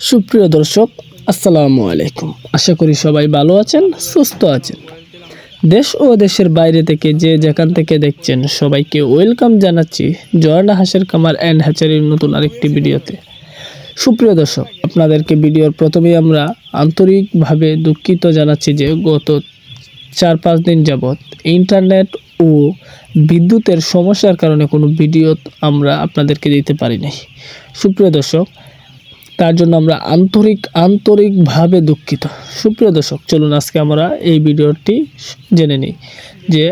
সুপ্রিয় দর্শক, আসসালামু আলাইকুম। আশা করি সবাই ভালো আছেন, সুস্থ আছেন। দেশ ও দেশের বাইরে থেকে যে যেখান থেকে দেখছেন সবাইকে ওয়েলকাম জানাচ্ছি ঝর্ণা হাঁসের খামার অ্যান্ড হ্যাচারির নতুন আরেকটি ভিডিওতে। সুপ্রিয় দর্শক, আপনাদেরকে ভিডিওর প্রথমেই আমরা আন্তরিকভাবে দুঃখিত জানাচ্ছি যে গত 4-5 দিন যাবৎ ইন্টারনেট ও বিদ্যুতের সমস্যার কারণে কোনো ভিডিও আমরা আপনাদেরকে দিতে পারি নাই। সুপ্রিয় দর্শক, তার জন্য আমরা আন্তরিকভাবে দুঃখিত। সুপ্রিয় দর্শক, চলুন আজকে আমরা এই ভিডিওটি জেনে নিই যে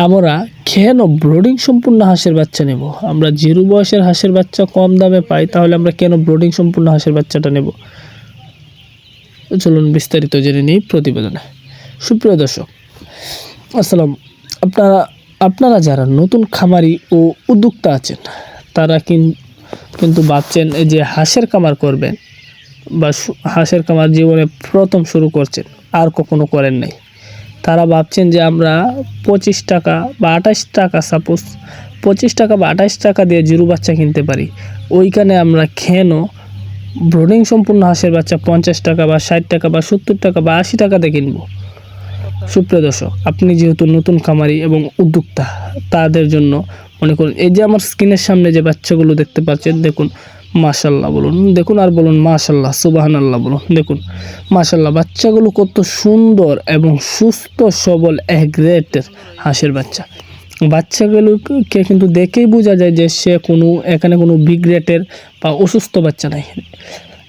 আমরা কেন ব্রোডিং সম্পূর্ণ হাঁসের বাচ্চা নেব। আমরা জিরো বয়সের হাঁসের বাচ্চা কম দামে পাই, তাহলে আমরা কেন ব্রোডিং সম্পূর্ণ হাঁসের বাচ্চাটা নেব। চলুন বিস্তারিত জেনে নিই প্রতিবেদনে। সুপ্রিয় দর্শক, আসসালাম। আপনারা যারা নতুন খামারি ও উদ্যোক্তা আছেন তারা কিন্তু ভাবছেন যে হাঁসের খামার করবেন বা হাঁসের খামার জীবনে প্রথম শুরু করছেন, আর কখনো করেন নাই। তারা ভাবছেন যে আমরা 25 টাকা বা 28 টাকা, সাপোজ 25 টাকা বা 28 টাকা দিয়ে জিরো বাচ্চা কিনতে পারি, ওইখানে আমরা কেন ব্রোডিং সম্পূর্ণ হাঁসের বাচ্চা 50 টাকা বা 60 টাকা বা 70 টাকা বা 80 টাকাতে কিনবো। সুপ্রিয় দর্শক, আপনি যেহেতু নতুন খামারি এবং উদ্যোক্তা, তাদের জন্য মনে করুন এই যে আমার স্ক্রিনের সামনে যে বাচ্চাগুলো দেখতে পাচ্ছেন, দেখুন মাশাল্লাহ বলুন, দেখুন আর বলুন মাশাল্লাহ, সুবহানাল্লাহ বলুন। দেখুন মাশাল্লাহ, বাচ্চাগুলো কত সুন্দর এবং সুস্থ সবল এক গ্রেটের হাঁসের বাচ্চা। বাচ্চাগুলোকে কিন্তু দেখেই বোঝা যায় যে এখানে কোনো বিগ গ্রেটের বা অসুস্থ বাচ্চা নাই।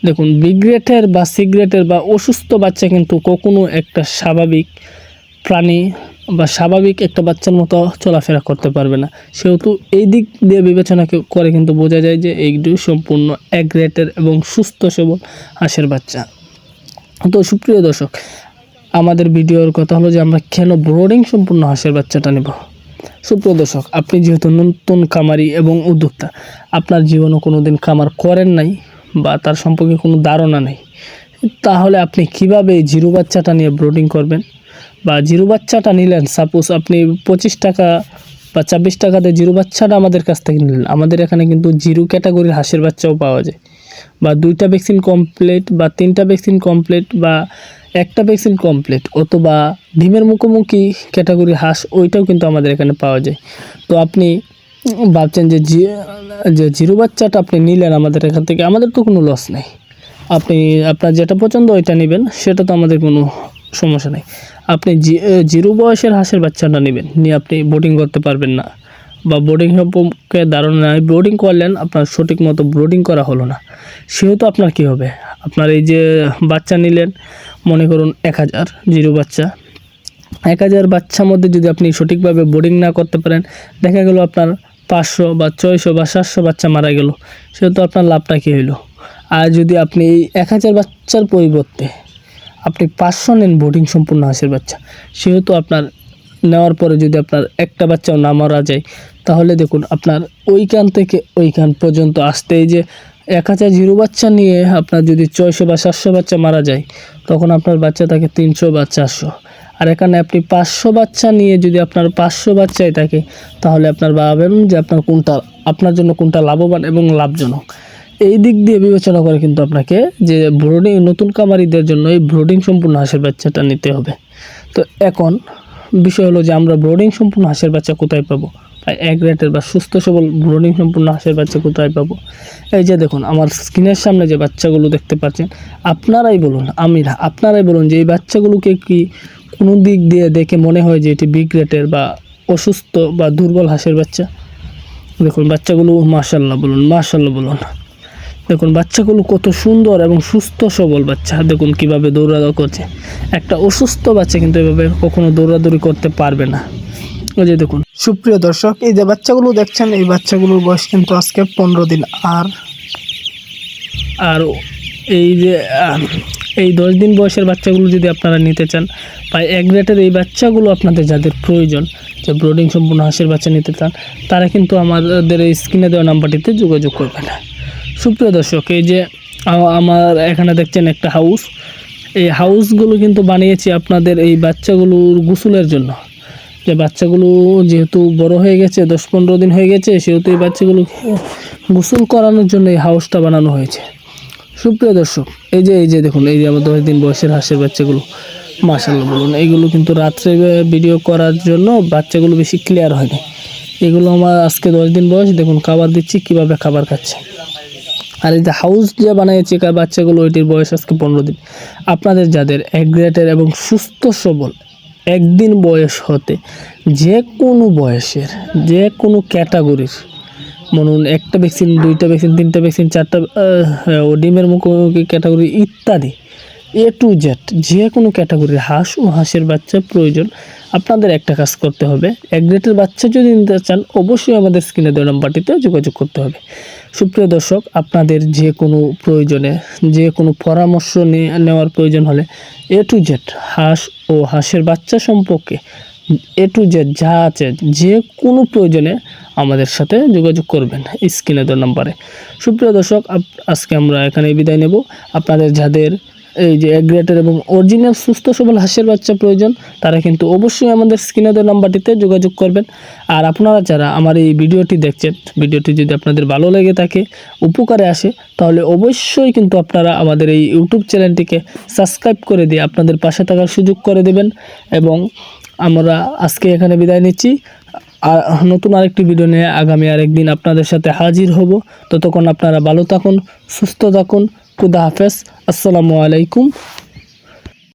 দেখুন, বিগ গ্রেটের বা সিগ্রেটের বা অসুস্থ বাচ্চা কিন্তু কখনো একটা স্বাভাবিক প্রাণী বা স্বাভাবিক একটা বাচ্চার মতো চলাফেরা করতে পারবে না। সেহেতু এই দিক দিয়ে বিবেচনা করে কিন্তু বোঝা যায় যে এইগুলো সম্পূর্ণ এক গ্রেটের এবং সুস্থ সবল হাঁসের বাচ্চা। তো সুপ্রিয় দর্শক, আমাদের ভিডিওর কথা হলো যে আমরা কেন ব্রোডিং সম্পূর্ণ হাঁসের বাচ্চাটা নেব। সুপ্রিয় দর্শক, আপনি যেহেতু নতুন খামারি এবং উদ্যোক্তা, আপনার জীবনে কোনো দিন খামার করেন নাই বা তার সম্পর্কে কোনো ধারণা নেই, তাহলে আপনি কিভাবে জিরো বাচ্চাটা নিয়ে ব্রোডিং করবেন। বা জিরো বাচ্চাটা নিলেন, সাপোজ আপনি 25 টাকা বা 26 টাকাতে জিরো বাচ্চাটা আমাদের কাছ থেকে নিলেন। আমাদের এখানে কিন্তু জিরো ক্যাটাগরির হাঁসের বাচ্চাও পাওয়া যায়, বা 2টা ভ্যাকসিন কমপ্লিট বা 3টা ভ্যাকসিন কমপ্লিট বা 1টা ভ্যাকসিন কমপ্লিট, অথবা ডিমের মুখোমুখি ক্যাটাগরি হাঁস, ওইটাও কিন্তু আমাদের এখানে পাওয়া যায়। তো আপনি ভাবছেন যে জিরো বাচ্চাটা আপনি নিলেন আমাদের এখান থেকে, আমাদের তো কোনো লস নেই। আপনার যেটা পছন্দ ওইটা নেবেন, সেটা তো আমাদের কোনো সমস্যা নেই। আপনি জিরো বয়সের হাঁসের বাচ্চাটা নেবেন, নিয়ে আপনি ব্রোডিং করতে পারবেন না বা ব্রোডিং সম্পর্কে ধারণা নাই, ব্রোডিং করলেন, আপনার সঠিক মতো ব্রোডিং করা হলো না, সেহেতু আপনার কি হবে। আপনার এই যে বাচ্চা নিলেন, মনে করুন 1000 জিরো বাচ্চা, 1000 বাচ্চার মধ্যে যদি আপনি সঠিকভাবে ব্রোডিং না করতে পারেন, দেখা গেল আপনার 500 বা 600 বা 700 বাচ্চা মারা গেল, সেহেতু আপনার লাভটা কী হইল। আর যদি আপনি এই 1000 বাচ্চার পরিবর্তে আপনি 500 নেন ব্রোডিং সম্পূর্ণ হাঁসের বাচ্চা, সেহেতু আপনার নেওয়ার পরে যদি আপনার একটা বাচ্চাও না মারা যায়, তাহলে দেখুন আপনার ওইখান থেকে ওইখান পর্যন্ত আসতে, এই যে 1000 জিরো বাচ্চা নিয়ে আপনার যদি 600 বা 700 বাচ্চা মারা যায়, তখন আপনার বাচ্চা থাকে 300 বা 400। আর এখানে আপনি 500 বাচ্চা নিয়ে যদি আপনার 500 বাচ্চাই থাকে, তাহলে আপনার ভাবেন যে আপনার জন্য কোনটা লাভবান এবং লাভজনক। এই দিক দিয়ে বিবেচনা করে কিন্তু আপনাকে যে ব্রোডিং, নতুন খামারিদের জন্য এই ব্রোডিং সম্পূর্ণ হাঁসের বাচ্চাটা নিতে হবে। তো এখন বিষয় হলো যে আমরা ব্রোডিং সম্পূর্ণ হাঁসের বাচ্চা কোথায় পাবো, এক গ্রেটের বা সুস্থ সবল ব্রোডিং সম্পূর্ণ হাঁসের বাচ্চা কোথায় পাবো। এই যে দেখুন আমার স্ক্রিনের সামনে যে বাচ্চাগুলো দেখতে পাচ্ছেন, আপনারাই বলুন, আপনারাই বলুন যে এই বাচ্চাগুলোকে কি কোনো দিক দিয়ে দেখে মনে হয় যে এটি বিগ গ্রেটের বা অসুস্থ বা দুর্বল হাঁসের বাচ্চা। দেখুন বাচ্চাগুলো মাশাল্লাহ বলুন, মাশাল্লাহ বলুন। দেখুন বাচ্চাগুলো কত সুন্দর এবং সুস্থ সবল বাচ্চা। দেখুন কিভাবে দৌড়াদৌড়ি করছে। একটা অসুস্থ বাচ্চা কিন্তু এভাবে কখনো দৌড়াদৌড়ি করতে পারবে না। ওই যে দেখুন সুপ্রিয় দর্শক, এই যে বাচ্চাগুলো দেখছেন, এই বাচ্চাগুলোর বয়স কিন্তু আজকে 15 দিন। আর এই 10 দিন বয়সের বাচ্চাগুলো যদি আপনারা নিতে চান, বা এক গ্রেটের এই বাচ্চাগুলো আপনাদের যাদের প্রয়োজন, যে ব্রোডিং সম্পূর্ণ হাঁসের বাচ্চা নিতে চান, তারা কিন্তু আমাদের এই স্ক্রিনে দেওয়া নাম্বারটিতে যোগাযোগ করবেন। সুপ্রিয় দর্শক, এই যে আমার এখানে দেখছেন একটা হাউস, এই হাউসগুলো কিন্তু বানিয়েছি আপনাদের এই বাচ্চাগুলোর গোসলের জন্য। যে বাচ্চাগুলো যেহেতু বড় হয়ে গেছে, 10-15 দিন হয়ে গেছে, সেহেতু এই বাচ্চাগুলো গোসল করানোর জন্য এই হাউসটা বানানো হয়েছে। সুপ্রিয় দর্শক, এই যে দেখুন, এই যে আমার 10 দিন বয়সের হাঁসের বাচ্চাগুলো, মাশাআল্লাহ বলুন। এইগুলো কিন্তু রাত্রে ভিডিও করার জন্য বাচ্চাগুলো বেশি ক্লিয়ার হয় না। এগুলো আমার আজকে 10 দিন বয়স, দেখুন খাবার দিচ্ছি কীভাবে খাবার খাচ্ছে। আর এই যে হাউস যে বানিয়েছি বাচ্চাগুলো, ওইটির বয়স আজকে 15 দিন। আপনাদের যাদের এক গ্রেটের এবং সুস্থ সবল একদিন বয়স হতে যে কোনো বয়সের যে কোনো ক্যাটাগরির, মনুন একটা ভ্যাকসিন, 2টা ভ্যাকসিন, 3টা ভ্যাকসিন, 4টা ডিমের মুখোমুখি ক্যাটাগরি ইত্যাদি, এ টু জেড যে কোনো ক্যাটাগরির হাঁস ও হাঁসের বাচ্চা প্রয়োজন, আপনাদের একটা কাজ করতে হবে। এক গ্রেটের বাচ্চা যদি নিতে চান, অবশ্যই আমাদের স্ক্রিনে দেওয়া নাম্বারটিতে যোগাযোগ করতে হবে। সুপ্রিয় দর্শক, আপনাদের যে কোনো প্রয়োজনে, যে কোনো পরামর্শ নেওয়ার প্রয়োজন হলে এ টু জেড হাঁস ও হাঁসের বাচ্চা সম্পর্কে এ টু জেড যা আছে, যে কোনো প্রয়োজনে আমাদের সাথে যোগাযোগ করবেন স্ক্রিনে দেওয়া নাম্বারে। সুপ্রিয় দর্শক, আজকে আমরা এখানে বিদায় নেব। আপনাদের যাদের এই যে এক গ্রেটের এবং অরিজিনাল সুস্থ সবল হাঁসের বাচ্চা প্রয়োজন, তারা কিন্তু অবশ্যই আমাদের স্ক্রিনে দেওয়া নাম্বারটিতে যোগাযোগ করবেন। আর আপনারা যারা আমার এই ভিডিওটি দেখছেন, ভিডিওটি যদি আপনাদের ভালো লেগে থাকে, উপকারে আসে, তাহলে অবশ্যই কিন্তু আপনারা আমাদের এই ইউটিউব চ্যানেলটিকে সাবস্ক্রাইব করে দিয়ে আপনাদের পাশে থাকার সুযোগ করে দেবেন। এবং আমরা আজকে এখানে বিদায় নিচ্ছি। আর নতুন আরেকটি ভিডিও নিয়ে আগামী আরেকদিন আপনাদের সাথে হাজির হব। ততক্ষণ আপনারা ভালো থাকুন, সুস্থ থাকুন। খুদা হাফেজ। আসসালামু আলাইকুম